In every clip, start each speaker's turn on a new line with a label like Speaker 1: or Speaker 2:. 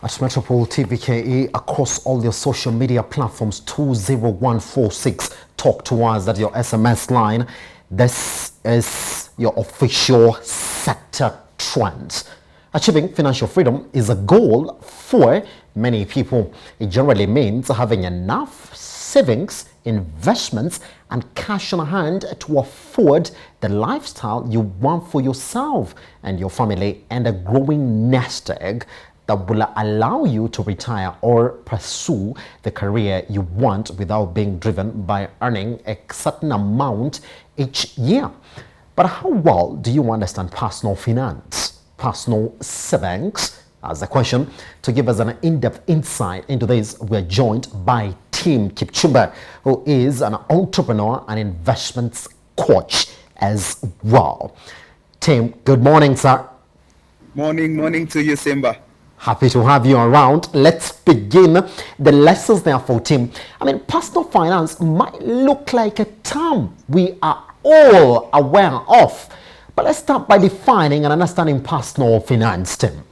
Speaker 1: At Metropole TVKE across all your social media platforms 20146. Talk to us at your SMS line. This is your official sector trends. Achieving financial freedom is a goal for many people. It generally means having enough savings, investments, and cash on hand to afford the lifestyle you want for yourself and your family, and a growing nest egg that will allow you to retire or pursue the career you want without being driven by earning a certain amount each year. But how well do you understand personal finance, personal savings? As the question. To give us an in-depth insight into this, we're joined by Tim Kipchumba, who is an entrepreneur and investments coach as well. Tim, good morning, sir.
Speaker 2: Morning to you, Simba.
Speaker 1: Happy to have you around. Let's begin the lessons there for Tim. Personal finance might look like a term we are all aware of, but let's start by defining and understanding personal finance, Tim.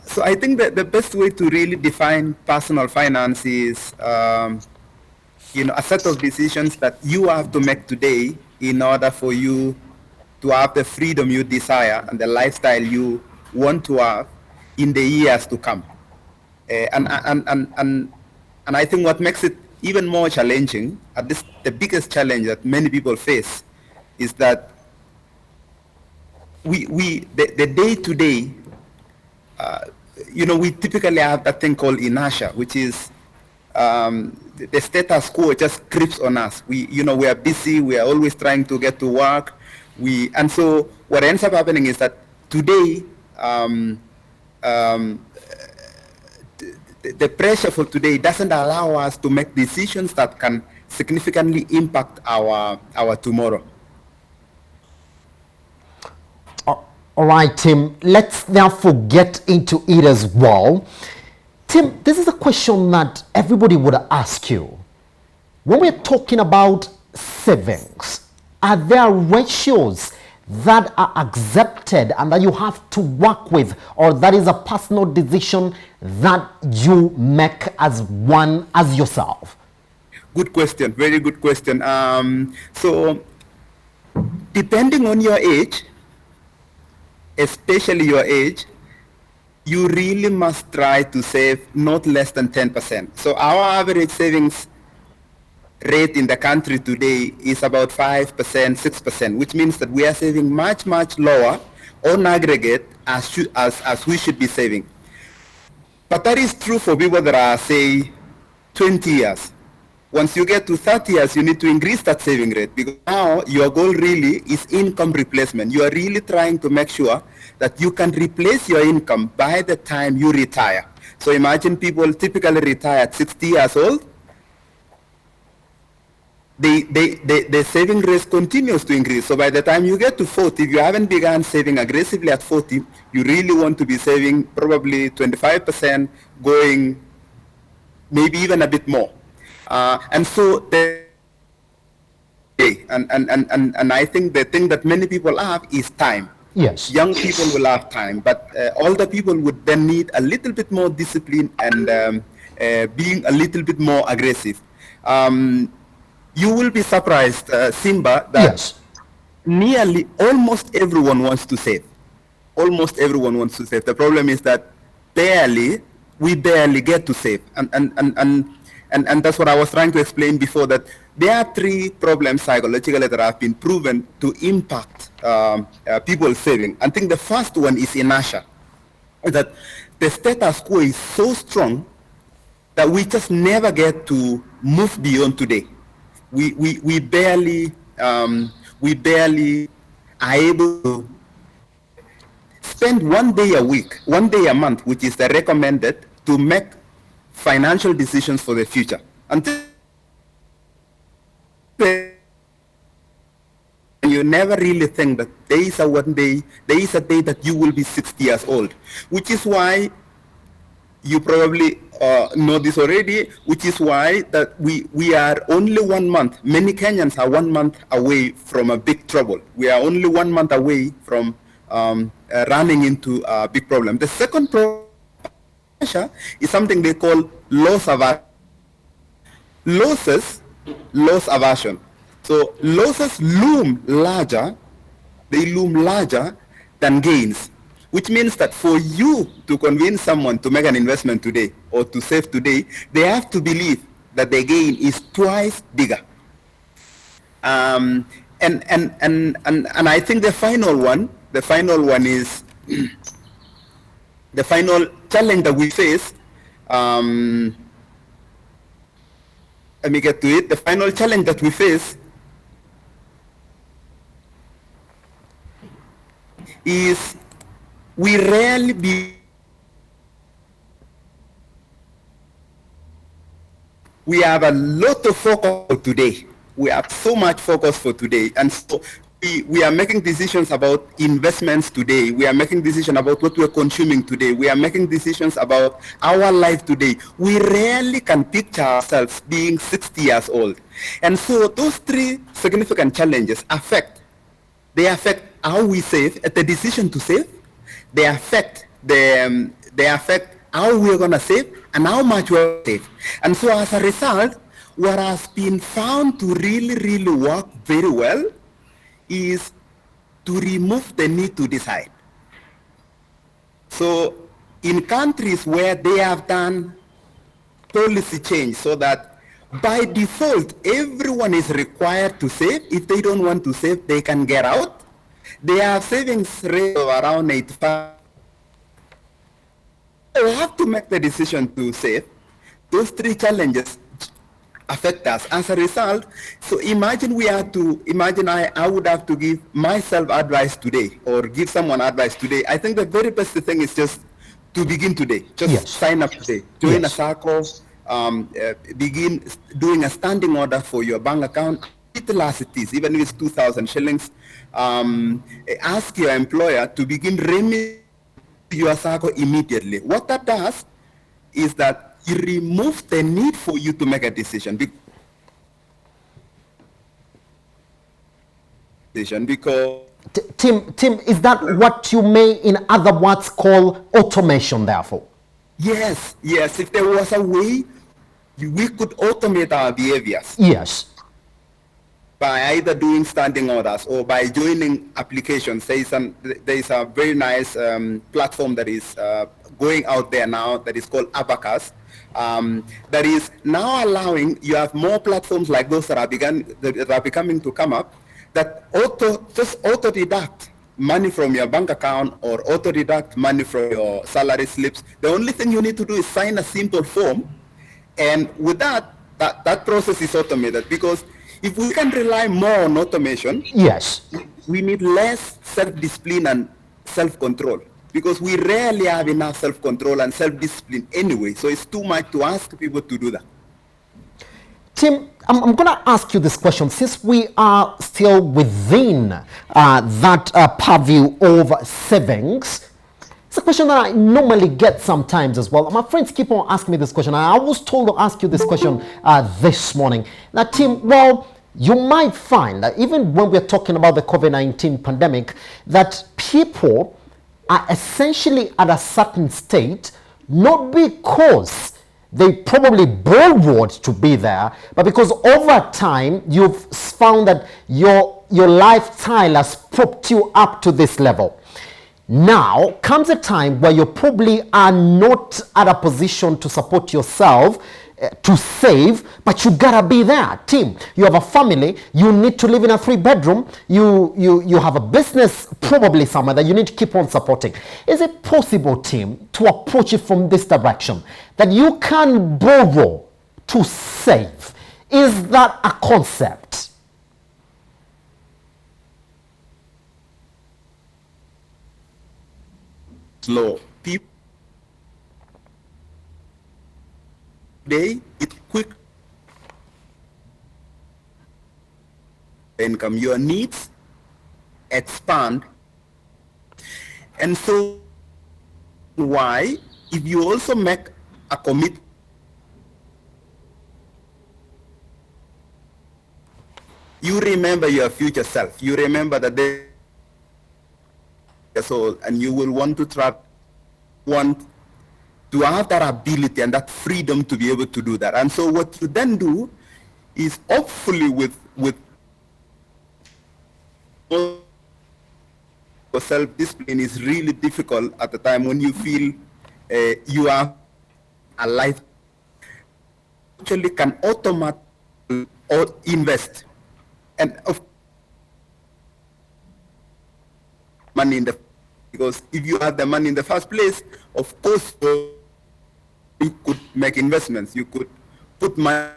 Speaker 2: So I think that the best way to really define personal finance is, a set of decisions that you have to make today in order for you to have the freedom you desire and the lifestyle you want to have in the years to come. And I think what makes it even more challenging, the biggest challenge that many people face, is that the day-to-day, we typically have that thing called inertia, which is the status quo just creeps on us. We are busy, we are always trying to get to work. And so what ends up happening is that today, the pressure for today doesn't allow us to make decisions that can significantly impact our tomorrow.
Speaker 1: All right, Tim, let's therefore get into it as well. Tim, this is a question that everybody would ask you. When we're talking about savings, are there ratios that are accepted and that you have to work with, or that is a personal decision that you make as yourself?
Speaker 2: Good question, very good question. So depending on your age, especially your age, you really must try to save not less than 10%. So our average savings rate in the country today is about 5%, 6%, which means that we are saving much, much lower on aggregate as we should be saving. But that is true for people that are, say, 20 years. Once you get to 30 years, you need to increase that saving rate, because now your goal really is income replacement. You are really trying to make sure that you can replace your income by the time you retire. So imagine people typically retire at 60 years old. The saving rate continues to increase. So by the time you get to 40, if you haven't begun saving aggressively at 40, you really want to be saving probably 25%, going maybe even a bit more. And I think the thing that many people have is time.
Speaker 1: Yes.
Speaker 2: Young people will have time, but older people would then need a little bit more discipline and being a little bit more aggressive. You will be surprised, Simba, that
Speaker 1: yes,
Speaker 2: nearly almost everyone wants to save. Almost everyone wants to save. The problem is that we barely get to save. And that's what I was trying to explain before, that there are three problems psychologically that have been proven to impact people's saving. I think the first one is inertia, that the status quo is so strong that we just never get to move beyond today. We barely are able to spend 1 day a week, 1 day a month, which is the recommended, to make financial decisions for the future. Until you never really think that there is a day that you will be 60 years old, which is why you probably know this already, which is why that we are only 1 month. Many Kenyans are 1 month away from a big trouble. We are only 1 month away from running into a big problem. The second problem is something they call loss aversion. Loss aversion. So losses loom larger, they loom larger than gains, which means that for you to convince someone to make an investment today or to save today, they have to believe that the gain is twice bigger. And I think the final one is the final challenge that we face. Let me get to it. The final challenge that we face is we rarely we have a lot of focus for today. We have so much focus for today. And so we are making decisions about investments today. We are making decisions about what we're consuming today. We are making decisions about our life today. We rarely can picture ourselves being 60 years old. And so those three significant challenges affect how we save, the decision to save. They affect how we're going to save and how much we're save. And so as a result, what has been found to really work very well is to remove the need to decide. So in countries where they have done policy change so that by default everyone is required to save, if they don't want to save they can get out, they have savings rate of around 85. They have to make the decision to save. Those three challenges affect us. As a result, so imagine I would have to give myself advice today or give someone advice today. I think the very best thing is just to begin today. Just sign up today. Join a circle, begin doing a standing order for your bank account, little as it is, even if it's 2,000 shillings. Ask your employer to begin remitting your circle immediately. What that does is that it removes the need for you to make a decision. Because
Speaker 1: Tim, is that what you may in other words call automation therefore?
Speaker 2: Yes. If there was a way we could automate our behaviors.
Speaker 1: Yes.
Speaker 2: By either doing standing orders or by joining applications. There is a very nice platform that is going out there now that is called Abacus. That is now allowing, you have more platforms like those that are becoming to come up that auto deduct money from your bank account or auto deduct money from your salary slips. The only thing you need to do is sign a simple form, and with that process is automated. Because if we can rely more on automation,
Speaker 1: yes,
Speaker 2: we need less self-discipline and self-control, because we rarely have enough self-control and self-discipline anyway. So it's too much to ask people to do that.
Speaker 1: Tim, I'm going to ask you this question, since we are still within that purview of savings. It's a question that I normally get sometimes as well. My friends keep on asking me this question. I was told to ask you this question this morning. Now, Tim, well, you might find that even when we're talking about the COVID-19 pandemic, that people are essentially at a certain state, not because they probably borrowed to be there, but because over time you've found that your lifestyle has propped you up to this level. Now comes a time where you probably are not at a position to support yourself, to save, but you gotta be there. Tim, you have a family, you need to live in a 3-bedroom, you have a business probably somewhere that you need to keep on supporting. Is it possible, Tim, to approach it from this direction, that you can borrow to save? Is that a concept?
Speaker 2: Slow. People today, it quick income. Your needs expand, and so why, if you also make a commitment, you remember your future self. You remember that they years old, and you will want to to have that ability and that freedom to be able to do that. And so what you then do is hopefully with self-discipline is really difficult at the time when you feel you are a life actually can automatically or invest and of money in the, because if you have the money in the first place, of course you could make investments. You could put money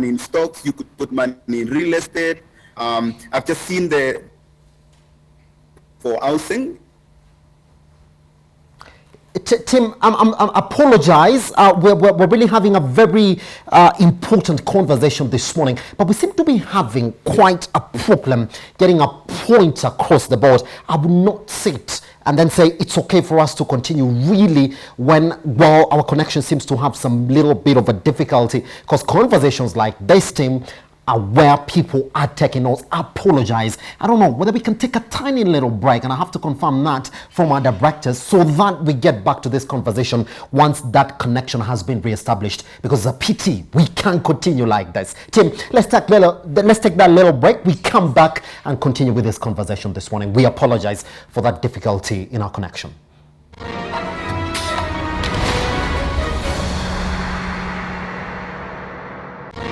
Speaker 2: in stocks. You could put money in real estate. I've just seen for housing.
Speaker 1: Tim, I apologize. We're really having a very important conversation this morning, but we seem to be having quite a problem getting a point across the board. I will not sit and then say it's okay for us to continue really when, well, our connection seems to have some little bit of a difficulty, because conversations like this, Tim, are where people are taking notes. I apologize. I don't know whether we can take a tiny little break, and I have to confirm that from our directors so that we get back to this conversation once that connection has been reestablished, because it's a pity we can't continue like this. Tim, let's take that little break. We come back and continue with this conversation this morning. We apologize for that difficulty in our connection.